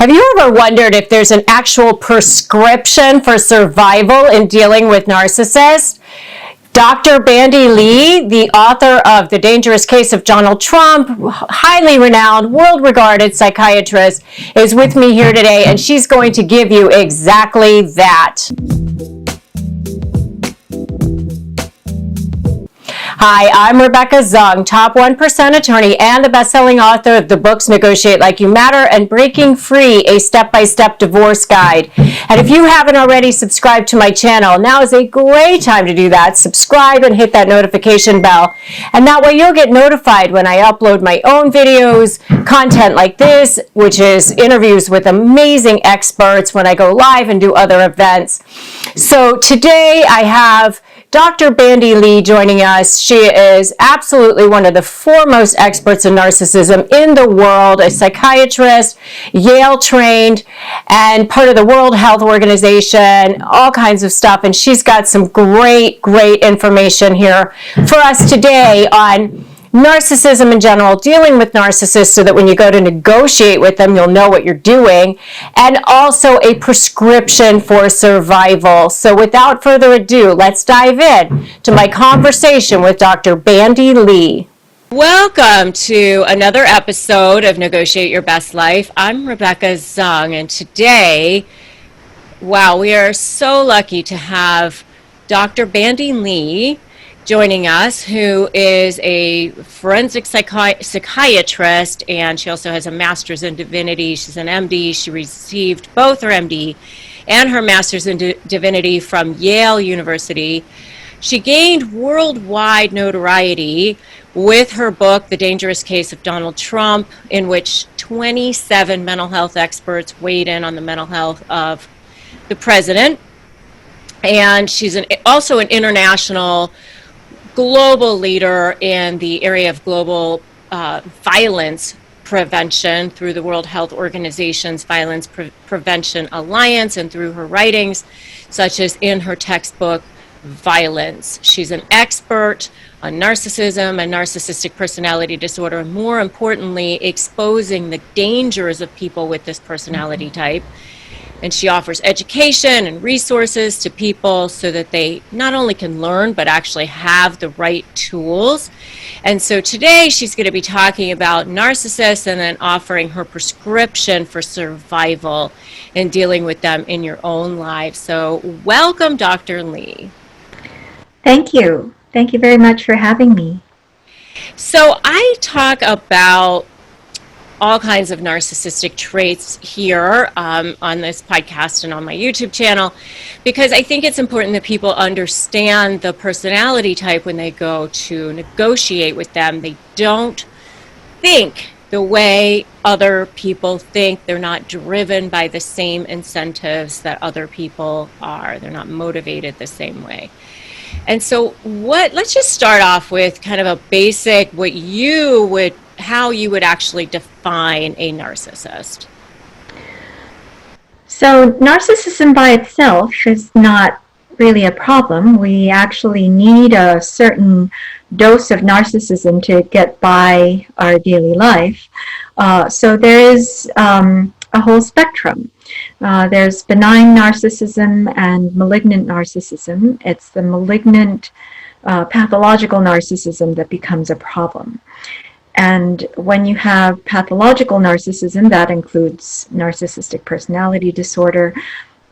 Have you ever wondered if there's an actual prescription for survival in dealing with narcissists? Dr. Bandy Lee, the author of The Dangerous Case of Donald Trump, highly renowned, world-regarded psychiatrist, is with me here today, and she's going to give you exactly that. Hi, I'm Rebecca Zung, top 1% attorney and the best-selling author of the books Negotiate Like You Matter and Breaking Free, a step-by-step divorce guide. And if you haven't already subscribed to my channel, now is a great time to do that. Subscribe and hit that notification bell. And that way you'll get notified when I upload my own videos, content like this, which is interviews with amazing experts when I go live and do other events. So today I have Dr. Bandy Lee joining us. She is absolutely one of the foremost experts in narcissism in the world, a psychiatrist, Yale trained, and part of the World Health Organization, all kinds of stuff. And she's got some great information here for us today on narcissism in general, dealing with narcissists so that when you go to negotiate with them, you'll know what you're doing, and also a prescription for survival. So without further ado, let's dive in to my conversation with Dr. Bandy Lee. Welcome to another episode of Negotiate Your Best Life. I'm Rebecca Zung, and today, wow, we are so lucky to have Dr. Bandy Lee joining us, who is a forensic psychiatrist, and she also has a master's in divinity. She's an MD. She received both her MD and her master's in divinity from Yale University. She gained worldwide notoriety with her book, The Dangerous Case of Donald Trump, in which 27 mental health experts weighed in on the mental health of the president. And she's also an international global leader in the area of global violence prevention through the World Health Organization's Violence Prevention Alliance, and through her writings, such as in her textbook, Violence. She's an expert on narcissism and narcissistic personality disorder, and more importantly, exposing the dangers of people with this personality type. And she offers education and resources to people so that they not only can learn, but actually have the right tools. And so today she's going to be talking about narcissists and then offering her prescription for survival and dealing with them in your own life. So welcome, Dr. Lee. Thank you. Thank you very much for having me. So I talk about all kinds of narcissistic traits here on this podcast and on my YouTube channel, because I think it's important that people understand the personality type when they go to negotiate with them. They don't think the way other people think. They're not driven by the same incentives that other people are. They're not motivated the same way. And so let's just start off with kind of a basic, how you would actually define a narcissist. So narcissism by itself is not really a problem. We actually need a certain dose of narcissism to get by our daily life. So there is a whole spectrum. There's benign narcissism and malignant narcissism. It's the malignant pathological narcissism that becomes a problem. And when you have pathological narcissism, that includes narcissistic personality disorder,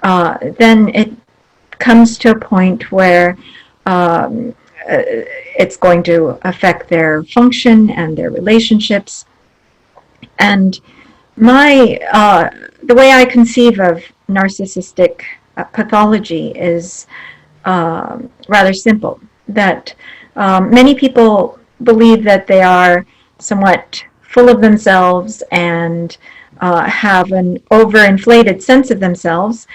then it comes to a point where it's going to affect their function and their relationships. And the way I conceive of narcissistic pathology is rather simple. That many people believe that they are somewhat full of themselves and have an overinflated sense of themselves,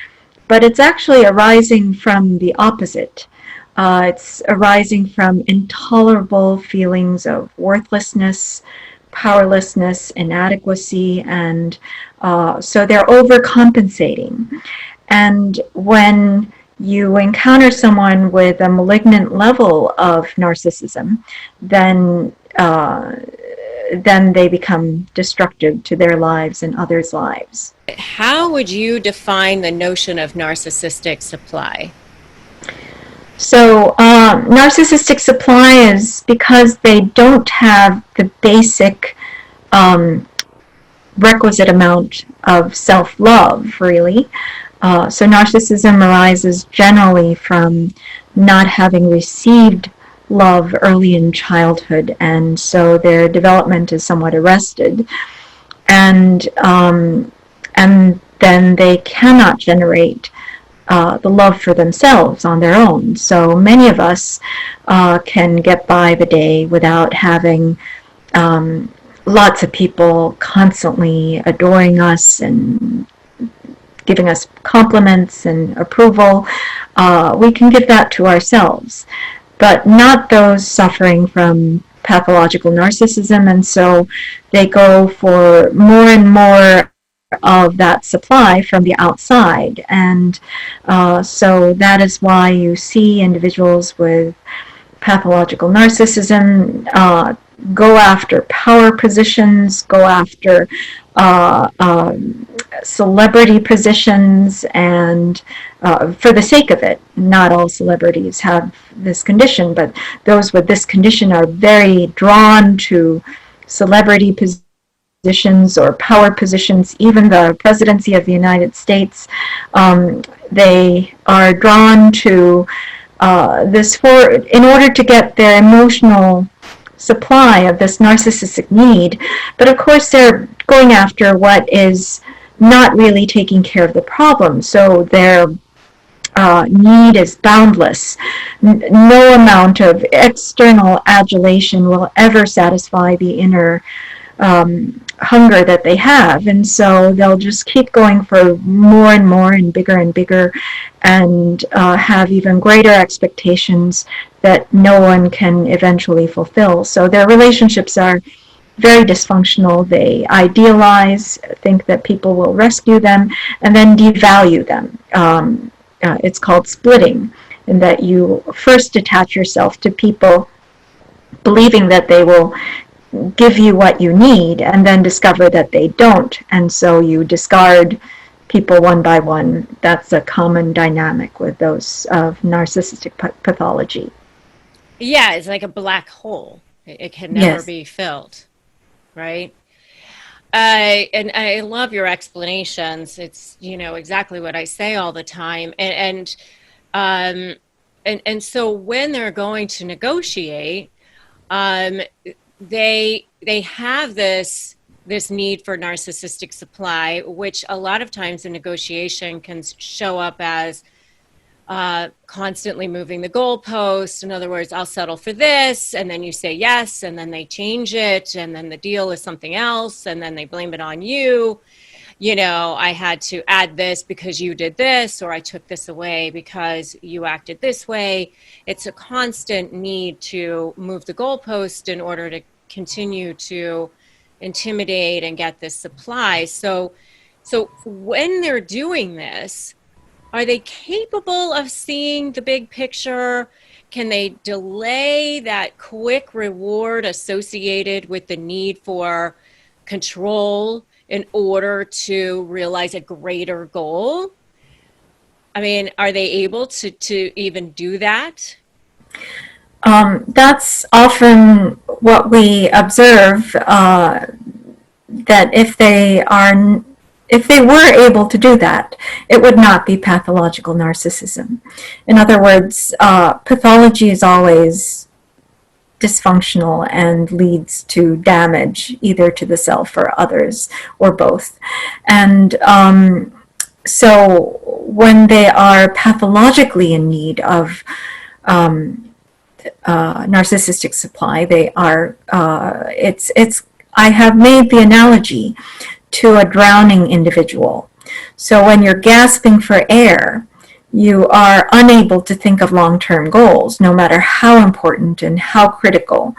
but it's actually arising from the opposite. It's arising from intolerable feelings of worthlessness, powerlessness, inadequacy, and so they're overcompensating. And when you encounter someone with a malignant level of narcissism, then then they become destructive to their lives and others' lives. How would you define the notion of narcissistic supply? So narcissistic supply is because they don't have the basic requisite amount of self-love, really. So narcissism arises generally from not having received love early in childhood, and so their development is somewhat arrested. And then they cannot generate the love for themselves on their own. So many of us can get by the day without having lots of people constantly adoring us and giving us compliments and approval. We can give that to ourselves, but not those suffering from pathological narcissism, and so they go for more and more of that supply from the outside. And so that is why you see individuals with pathological narcissism go after power positions, go after celebrity positions, and for the sake of it. Not all celebrities have this condition, but those with this condition are very drawn to celebrity positions or power positions. Even the presidency of the United States, they are drawn to this in order to get their emotional supply of this narcissistic need. But of course they're going after what is not really taking care of the problem, so their need is boundless. No amount of external adulation will ever satisfy the inner hunger that they have, and so they'll just keep going for more and more and bigger and have even greater expectations that no one can eventually fulfill. So their relationships are very dysfunctional. They idealize, think that people will rescue them, and then devalue them. It's called splitting, in that you first attach yourself to people believing that they will give you what you need, and then discover that they don't, and so you discard people one by one. That's a common dynamic with those of narcissistic pathology. Yeah, it's like a black hole. It can never be filled, right? And I love your explanations. It's, exactly what I say all the time. And so when they're going to negotiate, they have this need for narcissistic supply, which a lot of times in negotiation can show up as constantly moving the goalpost. In other words, I'll settle for this, and then you say yes, and then they change it, and then the deal is something else, and then they blame it on you. I had to add this because you did this, or I took this away because you acted this way. It's a constant need to move the goalpost in order to continue to intimidate and get this supply. So when they're doing this, are they capable of seeing the big picture? Can they delay that quick reward associated with the need for control in order to realize a greater goal? I mean, are they able to even do that? That's often what we observe, that if they were able to do that, it would not be pathological narcissism. In other words, pathology is always dysfunctional and leads to damage, either to the self or others, or both. And so when they are pathologically in need of narcissistic supply, they are, I have made the analogy to a drowning individual. So when you're gasping for air, you are unable to think of long-term goals, no matter how important and how critical,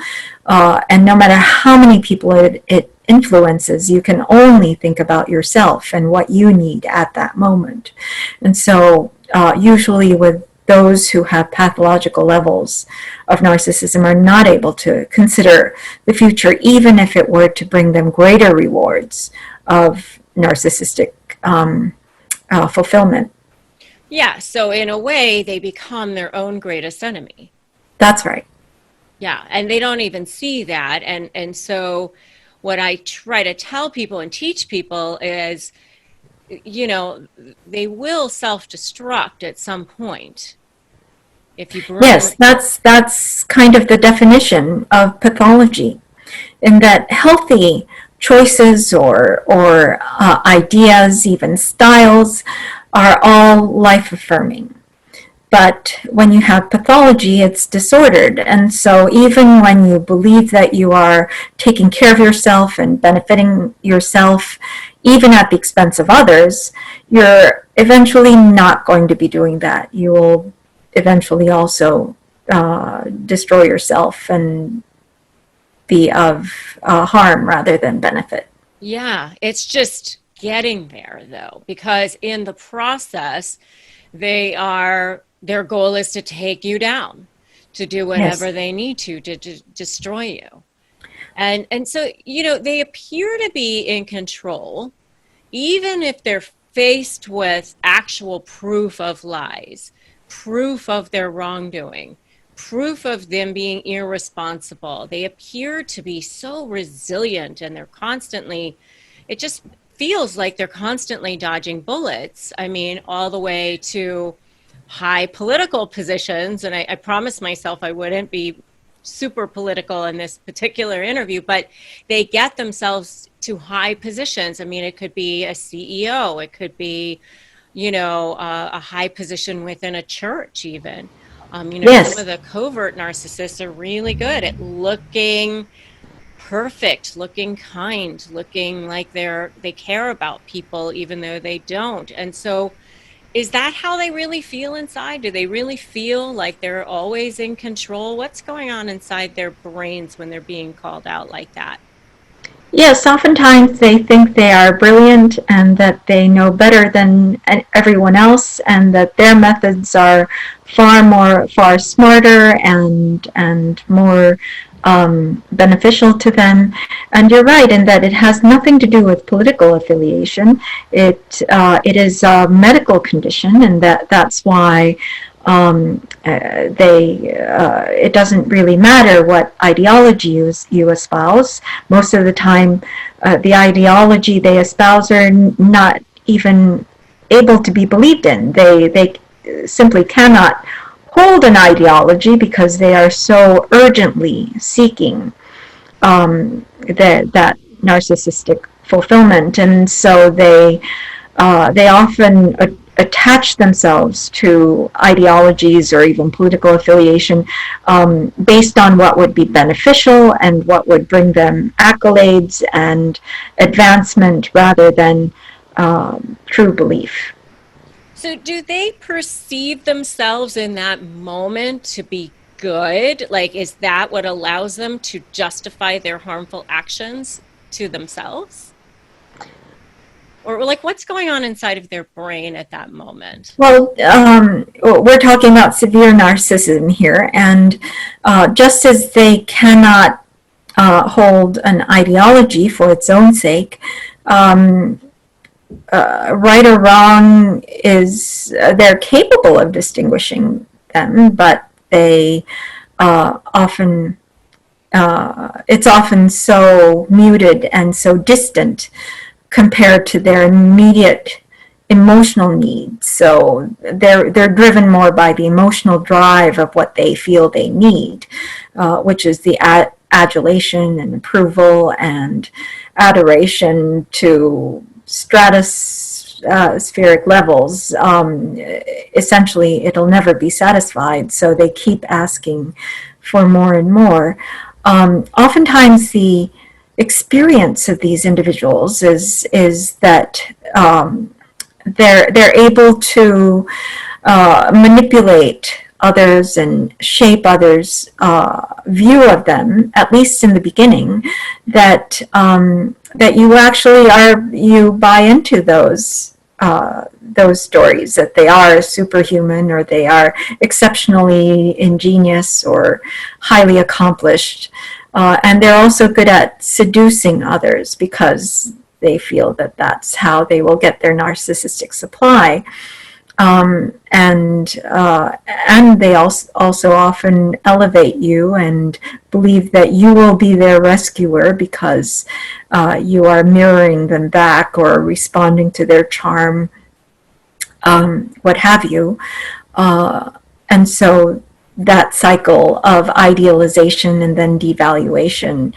and no matter how many people it influences. You can only think about yourself and what you need at that moment. And so usually with those who have pathological levels of narcissism are not able to consider the future, even if it were to bring them greater rewards of narcissistic fulfillment. Yeah, so in a way, they become their own greatest enemy. That's right. Yeah, and they don't even see that. And so what I try to tell people and teach people is, you know, they will self-destruct at some point. If you bring... Yes, that's kind of the definition of pathology, in that healthy choices or ideas, even styles, are all life-affirming. But when you have pathology, it's disordered. And so even when you believe that you are taking care of yourself and benefiting yourself, even at the expense of others, you're eventually not going to be doing that. You will eventually also destroy yourself and be of harm rather than benefit. Yeah, it's just getting there, though, because in the process, their goal is to take you down, to do whatever they need to destroy you. And so, you know, they appear to be in control, even if they're faced with actual proof of lies, proof of their wrongdoing, proof of them being irresponsible. They appear to be so resilient, and they're constantly, it just feels like they're constantly dodging bullets. I mean, all the way to high political positions. And I promised myself I wouldn't be super political in this particular interview, but they get themselves to high positions. I mean, it could be a CEO, it could be, you know, a high position within a church even. You know, Yes. some of the covert narcissists are really good at looking perfect, looking kind, looking like they care about people even though they don't. And so is that how they really feel inside? Do they really feel like they're always in control? What's going on inside their brains when they're being called out like that? Yes, oftentimes they think they are brilliant and that they know better than everyone else, and that their methods are far smarter and more beneficial to them. And you're right in that it has nothing to do with political affiliation. It is a medical condition, and that's why it doesn't really matter what ideology you espouse. Most of the time, the ideology they espouse are not even able to be believed in. They simply cannot hold an ideology because they are so urgently seeking that narcissistic fulfillment, and so they often attach themselves to ideologies or even political affiliation based on what would be beneficial and what would bring them accolades and advancement rather than true belief. So do they perceive themselves in that moment to be good? Like, is that what allows them to justify their harmful actions to themselves? Or like, what's going on inside of their brain at that moment? Well, we're talking about severe narcissism here, and just as they cannot hold an ideology for its own sake, right or wrong is they're capable of distinguishing them, but they often it's often so muted and so distant compared to their immediate emotional needs. So they're driven more by the emotional drive of what they feel they need, which is the adulation and approval and adoration to stratospheric levels. Essentially, it'll never be satisfied, so they keep asking for more and more. Oftentimes, the experience of these individuals is that they're able to manipulate others and shape others' view of them, at least in the beginning, that you actually you buy into those those stories, that they are superhuman or they are exceptionally ingenious or highly accomplished. And they're also good at seducing others because they feel that that's how they will get their narcissistic supply. And they also often elevate you and believe that you will be their rescuer because you are mirroring them back or responding to their charm, what have you. And so that cycle of idealization and then devaluation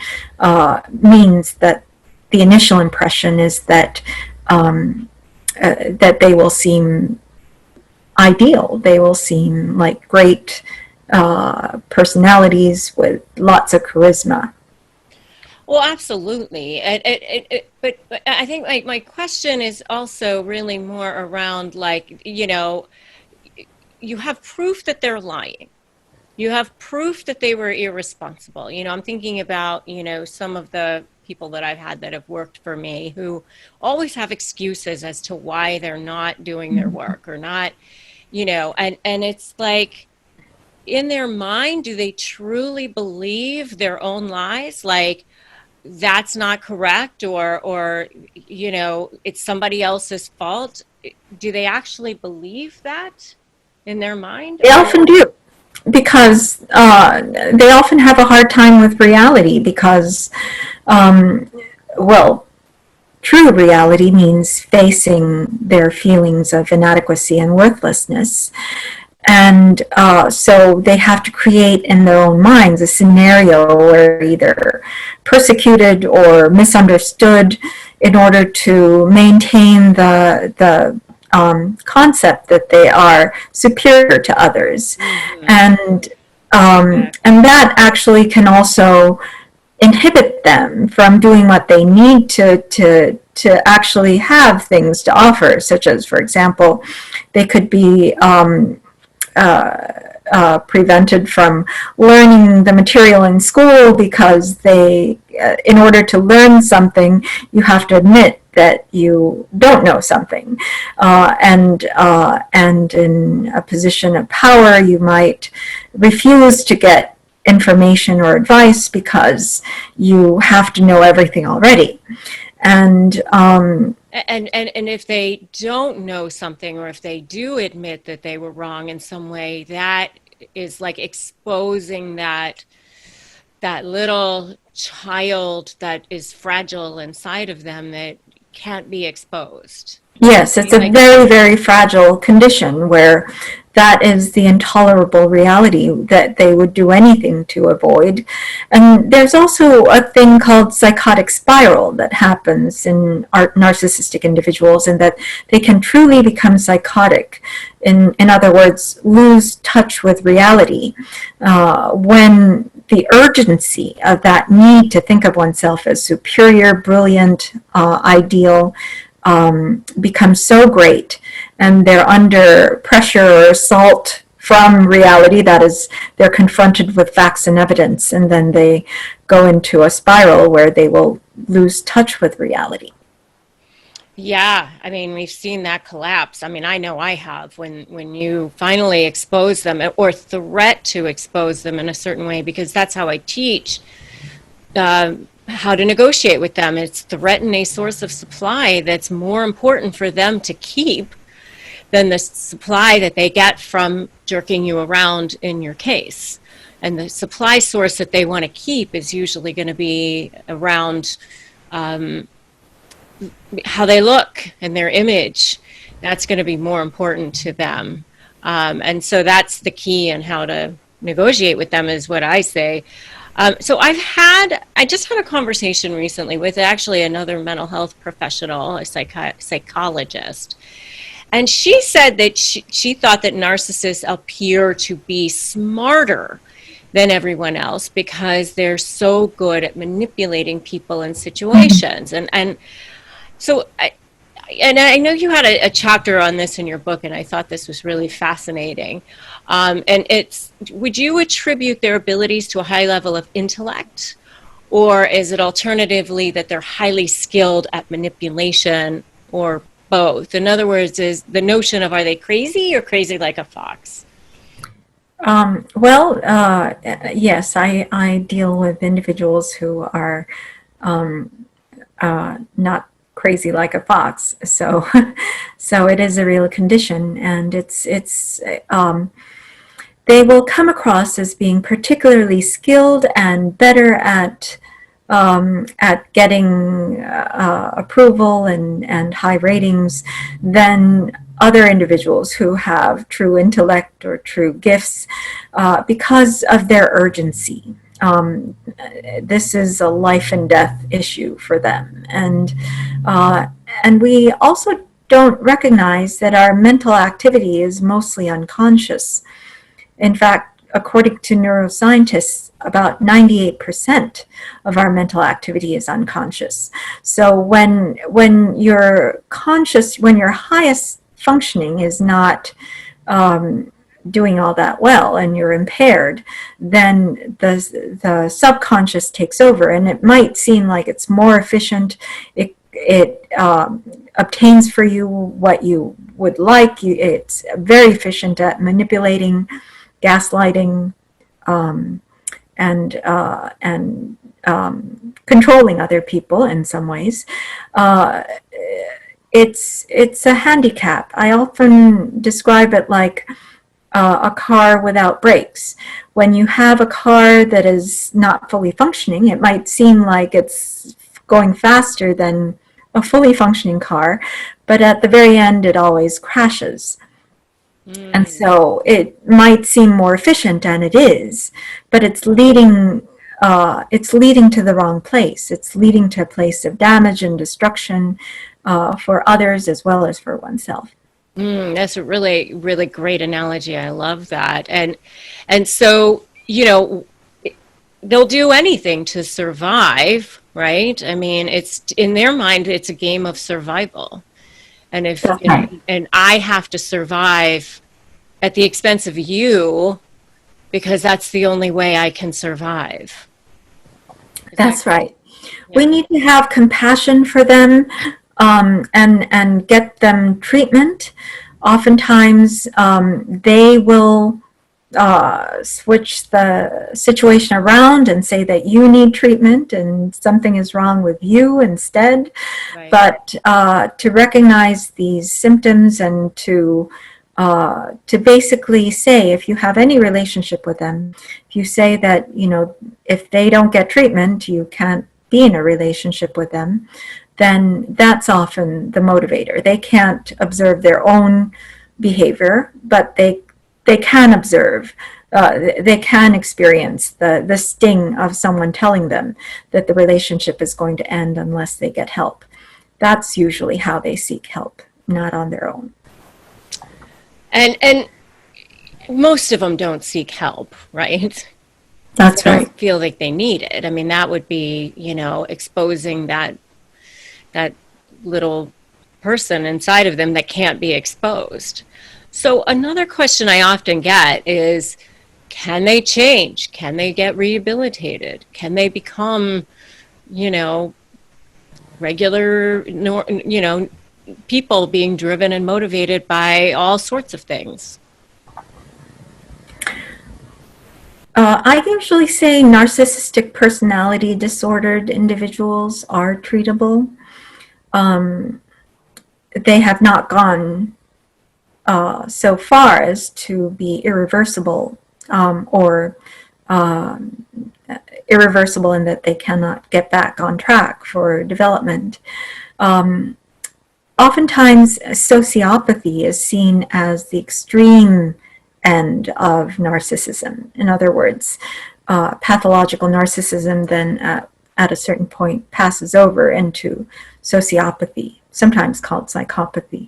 means that the initial impression is that that they will seem ideal. They will seem like great personalities with lots of charisma. Well, absolutely. But I think like my question is also really more around like, you know, you have proof that they're lying. You have proof that they were irresponsible. You know, I'm thinking about, you know, some of the people that I've had that have worked for me who always have excuses as to why they're not doing their work or not, you know, and it's like in their mind, do they truly believe their own lies? Like that's not correct or, you know, it's somebody else's fault. Do they actually believe that in their mind? They often do, because they often have a hard time with reality because, well, true reality means facing their feelings of inadequacy and worthlessness. And so they have to create in their own minds a scenario where either persecuted or misunderstood in order to maintain the concept that they are superior to others. And that actually can also inhibit them from doing what they need to actually have things to offer, such as, for example, they could be prevented from learning the material in school because they, in order to learn something, you have to admit that you don't know something. And in a position of power, you might refuse to get information or advice because you have to know everything already. And if they don't know something, or if they do admit that they were wrong in some way, that is like exposing that little child that is fragile inside of them that can't be exposed. Yes, it's a very, very fragile condition where that is the intolerable reality that they would do anything to avoid. And there's also a thing called psychotic spiral that happens in narcissistic individuals, and that they can truly become psychotic. In other words, lose touch with reality when the urgency of that need to think of oneself as superior, brilliant, ideal, becomes so great, and they're under pressure or assault from reality. That is, they're confronted with facts and evidence, and then they go into a spiral where they will lose touch with reality. Yeah, I mean, we've seen that collapse. I mean, I know I have, when you finally expose them or threat to expose them in a certain way, because that's how I teach how to negotiate with them. It's threaten a source of supply that's more important for them to keep than the supply that they get from jerking you around in your case. And the supply source that they want to keep is usually going to be around how they look and their image. That's going to be more important to them. And so that's the key in how to negotiate with them, is what I say. So I just had a conversation recently with actually another mental health professional, a psychologist. And she said that she thought that narcissists appear to be smarter than everyone else because they're so good at manipulating people and situations. And so I know you had a chapter on this in your book, and I thought this was really fascinating. And would you attribute their abilities to a high level of intellect, or is it alternatively that they're highly skilled at manipulation or both? In other words, is the notion of, are they crazy or crazy like a fox? Yes, I deal with individuals who are not crazy like a fox. So, so it is a real condition, and they will come across as being particularly skilled and better at getting approval and high ratings than other individuals who have true intellect or true gifts because of their urgency. This is a life and death issue for them, and we also don't recognize that our mental activity is mostly unconscious. In fact, according to neuroscientists, about 98% of our mental activity is unconscious. So when you're conscious, when your highest functioning is not doing all that well and you're impaired, then the subconscious takes over, and it might seem like it's more efficient. It obtains for you what you would like. It's very efficient at manipulating, gaslighting, and controlling other people in some ways. It's a handicap. I often describe it like a car without brakes. When you have a car that is not fully functioning, it might seem like it's going faster than a fully functioning car, but at the very end it always crashes. And so it might seem more efficient, and it is, but it's leading to the wrong place. It's leading to a place of damage and destruction for others as well as for oneself. That's a really, really great analogy. I love that. And so, you know, they'll do anything to survive, right? I mean, it's in their mind, it's a game of survival. And if and I have to survive at the expense of you, because that's the only way I can survive. That's right. Yeah. We need to have compassion for them and get them treatment. Oftentimes, they will switch the situation around and say that you need treatment and something is wrong with you instead. Right. But to recognize these symptoms and to basically say, if you have any relationship with them, if you say that, you know, if they don't get treatment, you can't be in a relationship with them, then that's often the motivator. They can't observe their own behavior, but they can observe, they can experience the sting of someone telling them that the relationship is going to end unless they get help. That's usually how they seek help, not on their own. And most of them don't seek help, right? That's right. They don't feel like they need it. I mean, that would be, you know, exposing that little person inside of them that can't be exposed. So another question I often get is, can they change? Can they get rehabilitated? Can they become, you know, regular, you know, people being driven and motivated by all sorts of things? I usually say narcissistic personality disordered individuals are treatable. They have not gone so far as to be irreversible or irreversible in that they cannot get back on track for development. Oftentimes, sociopathy is seen as the extreme end of narcissism. In other words, pathological narcissism then at a certain point passes over into sociopathy, sometimes called psychopathy.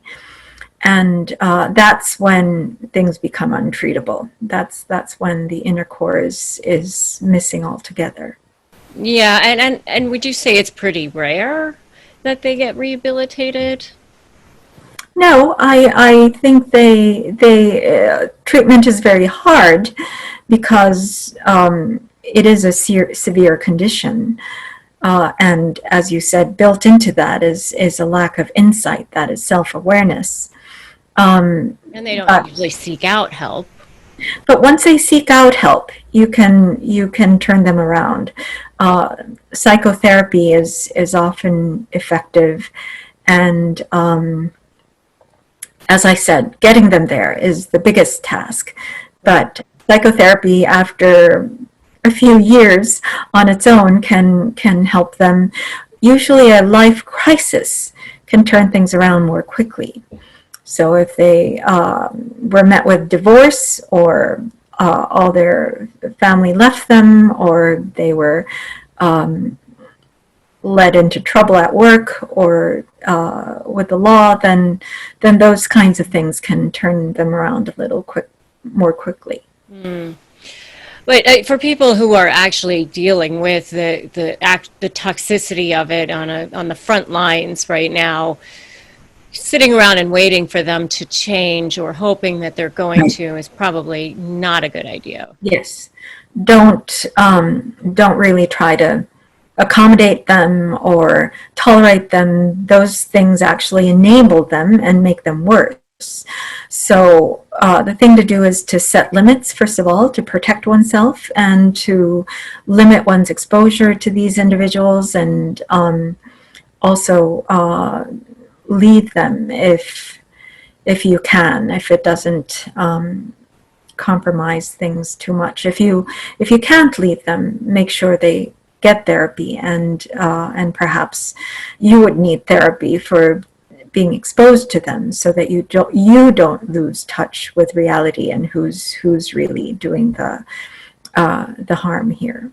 And that's when things become untreatable. That's when the inner core is missing altogether. Yeah, and would you say it's pretty rare that they get rehabilitated? No, I think treatment is very hard because it is a severe condition. And as you said, built into that is a lack of insight, that is self-awareness. And they don't usually seek out help. But once they seek out help, you can turn them around. Psychotherapy is often effective, and as I said, getting them there is the biggest task. But psychotherapy, after a few years on its own, can help them. Usually, a life crisis can turn things around more quickly. So if they were met with divorce, or all their family left them, or they were led into trouble at work or with the law, then those kinds of things can turn them around a little more quickly. Mm. But for people who are actually dealing with the toxicity of it on the front lines right now, sitting around and waiting for them to change or hoping that they're going to is probably not a good idea. Yes. Don't really try to accommodate them or tolerate them. Those things actually enable them and make them worse. So the thing to do is to set limits, first of all, to protect oneself and to limit one's exposure to these individuals, and also leave them if you can, if it doesn't compromise things too much. If you can't leave them, make sure they get therapy, and perhaps you would need therapy for being exposed to them, so that you don't lose touch with reality and who's really doing the harm here.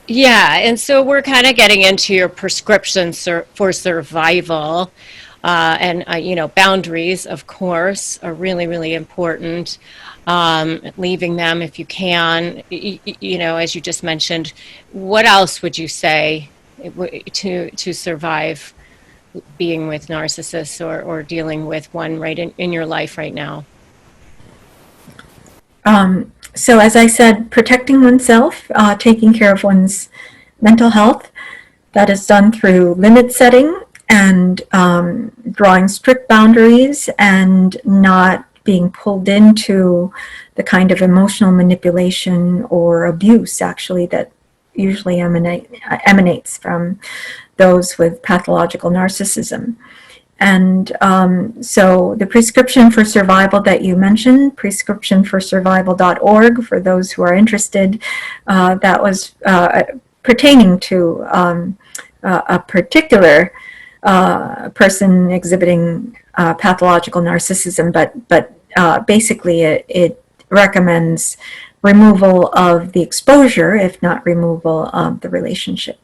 Yeah, and so we're kind of getting into your prescriptions for survival. And boundaries, of course, are really, really important. Leaving them if you can, as you just mentioned. What else would you say to survive being with narcissists or dealing with one right in your life right now? So as I said, protecting oneself, taking care of one's mental health, that is done through limit setting and drawing strict boundaries, and not being pulled into the kind of emotional manipulation or abuse, actually, that usually emanates from those with pathological narcissism. And so the prescription for survival that you mentioned, prescriptionforsurvival.org, for those who are interested, that was pertaining to a particular person exhibiting pathological narcissism, but basically it recommends removal of the exposure, if not removal of the relationship.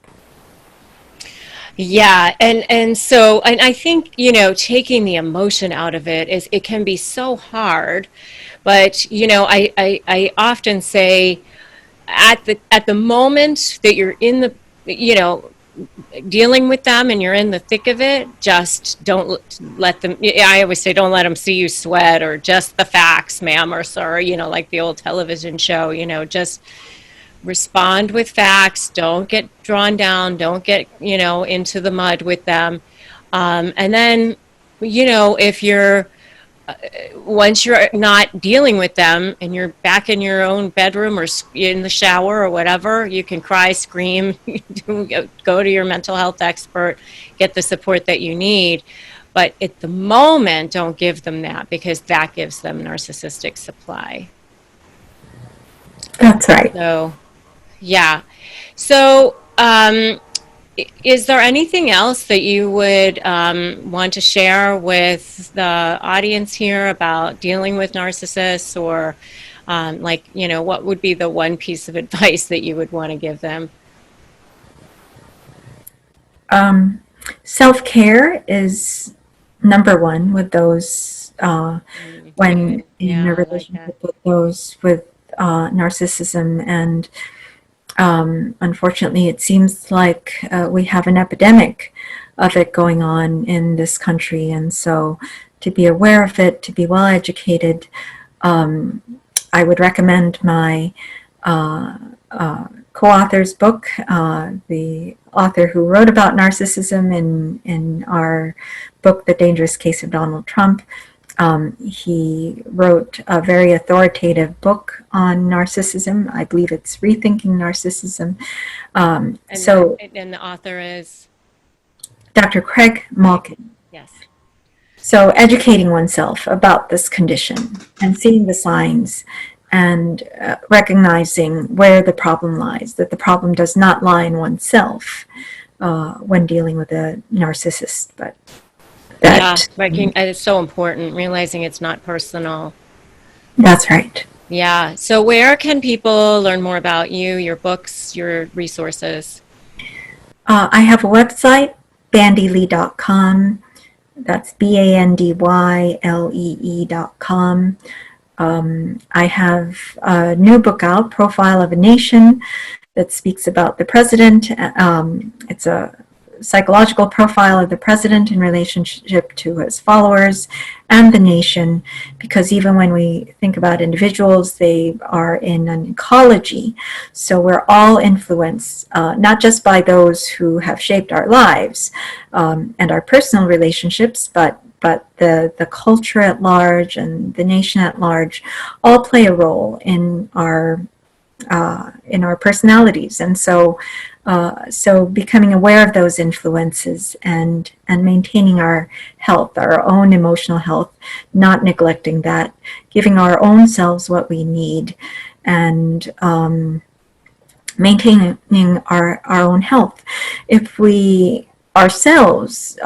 Yeah, and so I think taking the emotion out of it can be so hard, but I often say at the moment that you're in the dealing with them and you're in the thick of it, just don't let them. I always say, don't let them see you sweat, or just the facts, ma'am, or sir, like the old television show. Just respond with facts. Don't get drawn down. Don't get into the mud with them. And then if you're once you're not dealing with them and you're back in your own bedroom or in the shower or whatever, you can cry, scream, go to your mental health expert, get the support that you need. But at the moment, don't give them that, because that gives them narcissistic supply. That's right. So, yeah. So, is there anything else that you would want to share with the audience here about dealing with narcissists, or what would be the one piece of advice that you would want to give them? Self-care is number one with those when in a relationship with those with narcissism. And unfortunately, it seems like we have an epidemic of it going on in this country. And so to be aware of it, to be well educated, I would recommend my co-author's book, the author who wrote about narcissism in our book, The Dangerous Case of Donald Trump. He wrote a very authoritative book on narcissism. I believe it's Rethinking Narcissism. And the author is? Dr. Craig Malkin. Yes. So educating oneself about this condition and seeing the signs and recognizing where the problem lies, that the problem does not lie in oneself when dealing with a narcissist, but that... Yeah, it's so important, realizing it's not personal. That's right. Yeah. So where can people learn more about you, your books, your resources? I have a website, bandylee.com. That's BANDYLEE.com. I have a new book out, Profile of a Nation, that speaks about the president. It's a psychological profile of the president in relationship to his followers and the nation, because even when we think about individuals, they are in an ecology. So we're all influenced, not just by those who have shaped our lives and our personal relationships, but the culture at large and the nation at large all play a role in our personalities. And so becoming aware of those influences and maintaining our health, our own emotional health, not neglecting that, giving our own selves what we need, and maintaining our own health. If we ourselves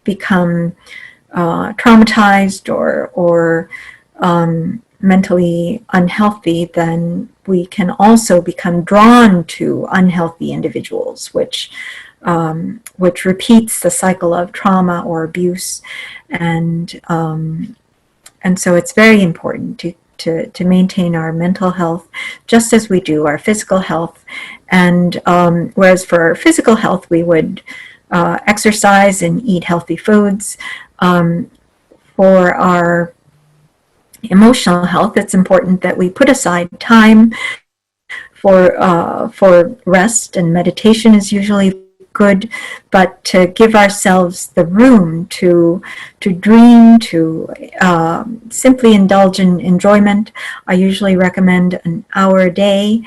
become traumatized or mentally unhealthy, then we can also become drawn to unhealthy individuals, which repeats the cycle of trauma or abuse, and so it's very important to maintain our mental health just as we do our physical health. And whereas for our physical health we would exercise and eat healthy foods, for our emotional health, it's important that we put aside time for rest, and meditation is usually good, but to give ourselves the room to dream, to simply indulge in enjoyment. I usually recommend an hour a day,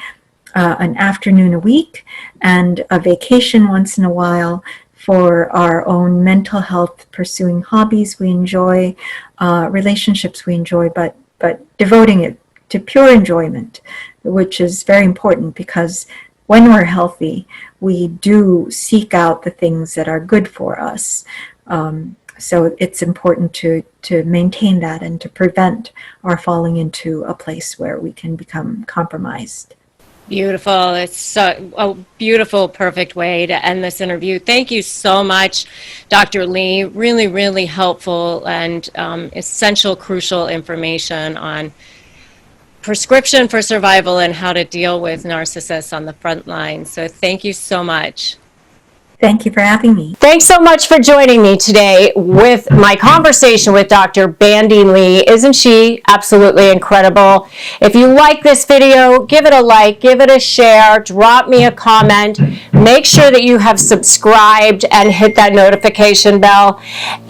an afternoon a week, and a vacation once in a while for our own mental health, pursuing hobbies we enjoy, relationships we enjoy, but devoting it to pure enjoyment, which is very important, because when we're healthy, we do seek out the things that are good for us. So it's important to maintain that and to prevent our falling into a place where we can become compromised. Beautiful. It's a beautiful, perfect way to end this interview. Thank you so much, Dr. Lee. Really, really helpful and essential, crucial information on prescription for survival and how to deal with narcissists on the front line. So thank you so much. Thank you for having me. Thanks so much for joining me today with my conversation with Dr. Bandy Lee. Isn't she absolutely incredible? If you like this video, give it a like, give it a share, drop me a comment. Make sure that you have subscribed and hit that notification bell.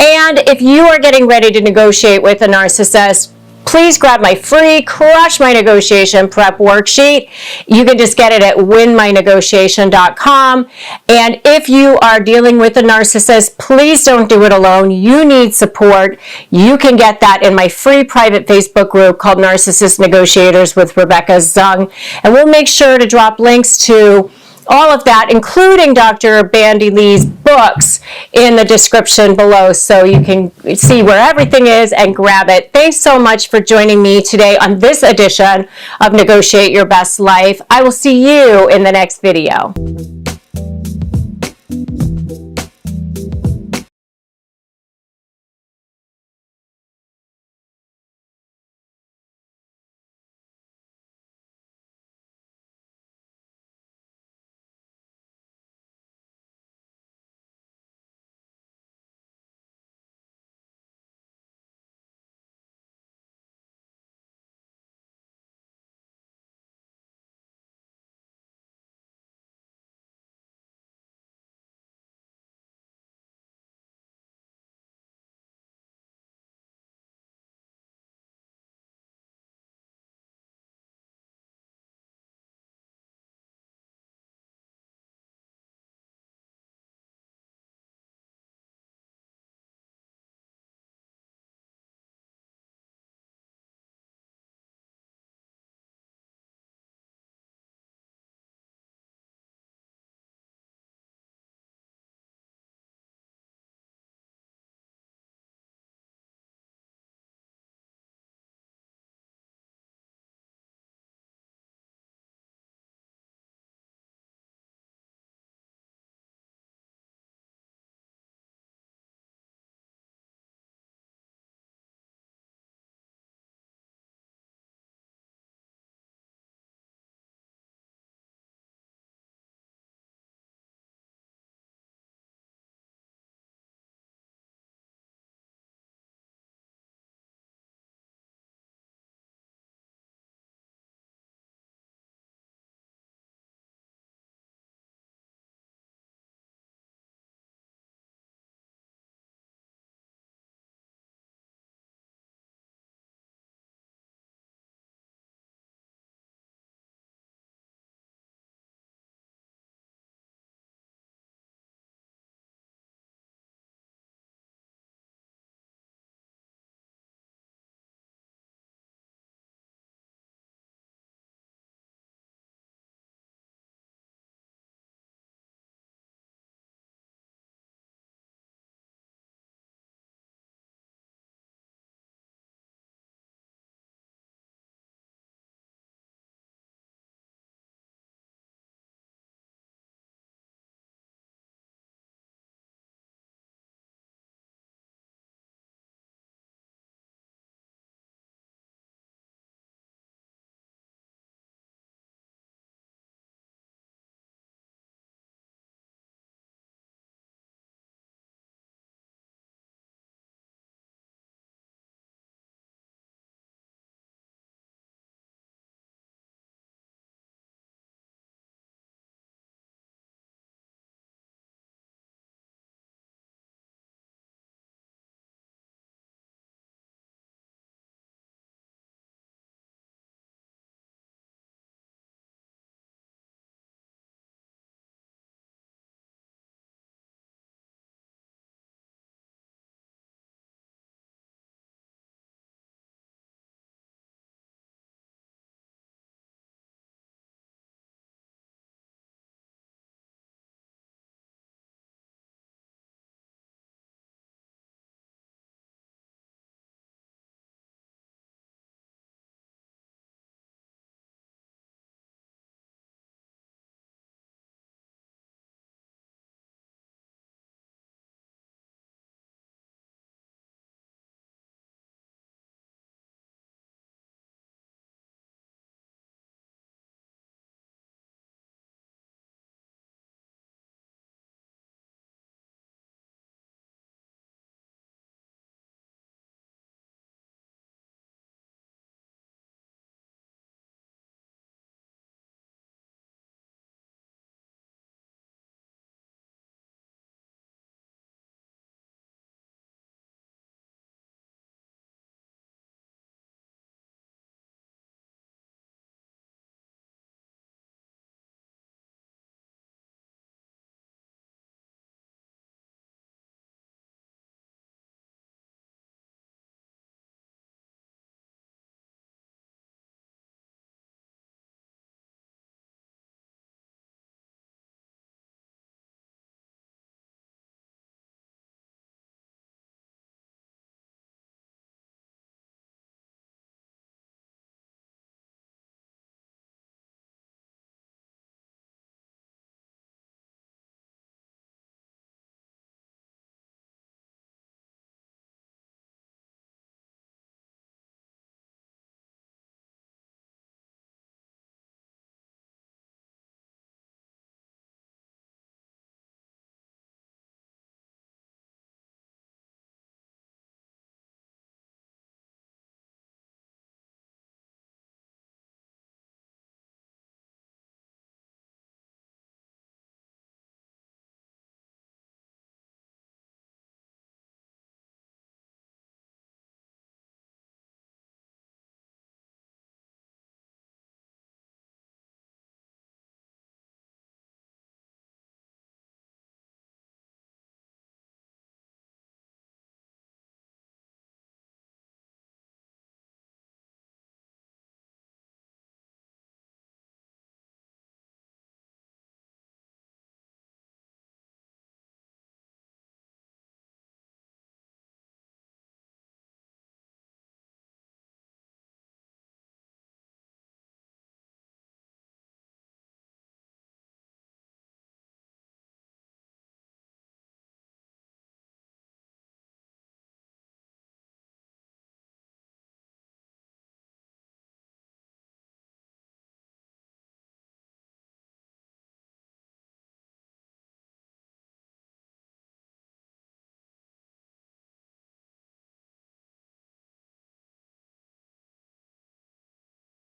And if you are getting ready to negotiate with a narcissist, please grab my free Crush My Negotiation Prep worksheet. You can just get it at winmynegotiation.com. And if you are dealing with a narcissist, please don't do it alone. You need support. You can get that in my free private Facebook group called Narcissist Negotiators with Rebecca Zung. And we'll make sure to drop links to all of that, including Dr. Bandy Lee's books, in the description below, so you can see where everything is and grab it. Thanks so much for joining me today on this edition of Negotiate Your Best Life. I will see you in the next video.